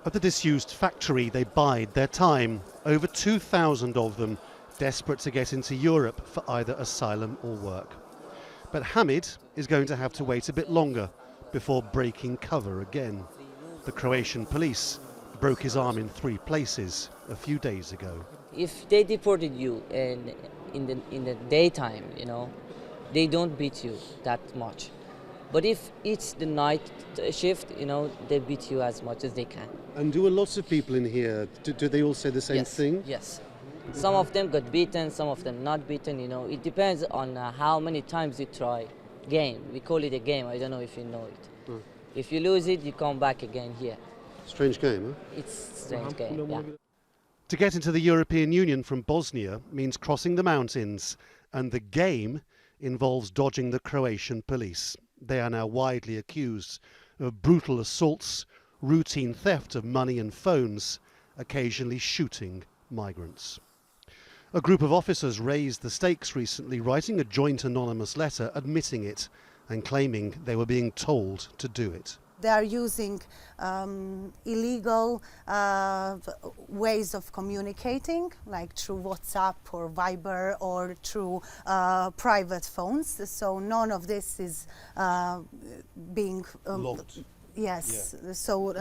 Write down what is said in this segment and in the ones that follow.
At the disused factory, they bide their time. Over 2,000 of them, desperate to get into Europe for either asylum or work. But Hamid is going to have to wait a bit longer before breaking cover again. The Croatian police broke his arm in 3 places a few days ago. If they deported you in the daytime, they don't beat you that much. But if it's the night shift, they beat you as much as they can. And do a lot of people in here, do they all say the same thing? Yes. Some of them got beaten, some of them not beaten, It depends on how many times you try game. We call it a game, I don't know if you know it. Mm. If you lose it, you come back again here. Strange game, huh? It's a strange game, yeah. To get into the European Union from Bosnia means crossing the mountains, and the game involves dodging the Croatian police. They are now widely accused of brutal assaults, routine theft of money and phones, occasionally shooting migrants. A group of officers raised the stakes recently, writing a joint anonymous letter admitting it and claiming they were being told to do it. They are using illegal ways of communicating, like through WhatsApp or Viber or through private phones. So none of this is being logged. Yes, yeah. So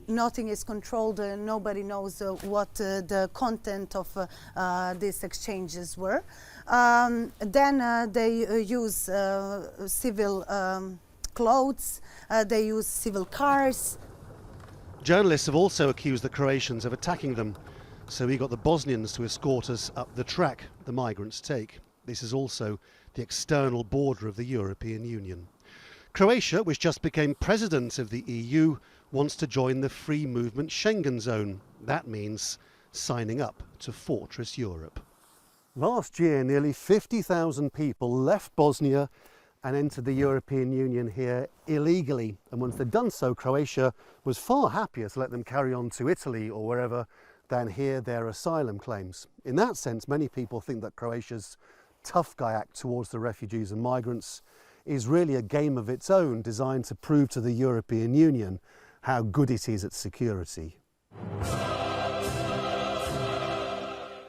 nothing is controlled. Nobody knows what the content of these exchanges were. Then they use civil clothes, they use civil cars. Journalists have also accused the Croatians of attacking them, so we got the Bosnians to escort us up the track the migrants take. This is also the external border of the European Union. Croatia, which just became president of the EU, wants to join the free movement Schengen zone. That means signing up to Fortress Europe. Last year, nearly 50,000 people left Bosnia and entered the European Union here illegally. And once they'd done so, Croatia was far happier to let them carry on to Italy or wherever than hear their asylum claims. In that sense, many people think that Croatia's tough guy act towards the refugees and migrants is really a game of its own, designed to prove to the European Union how good it is at security.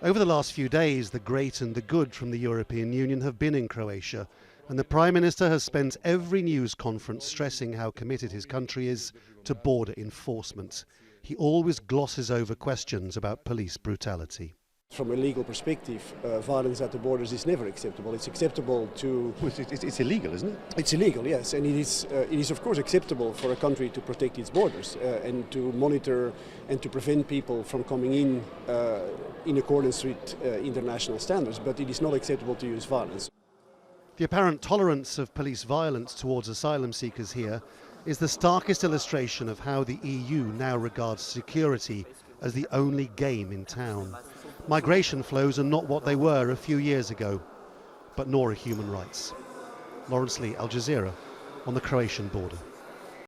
Over the last few days, the great and the good from the European Union have been in Croatia, and the Prime Minister has spent every news conference stressing how committed his country is to border enforcement. He always glosses over questions about police brutality. From a legal perspective, violence at the borders is never acceptable. It's acceptable to... It's illegal, isn't it? It's illegal, yes. And it is of course acceptable for a country to protect its borders and to monitor and to prevent people from coming in accordance with international standards. But it is not acceptable to use violence. The apparent tolerance of police violence towards asylum seekers here is the starkest illustration of how the EU now regards security as the only game in town. Migration flows are not what they were a few years ago, but nor are human rights. Laurence, Al Jazeera, on the Croatian border.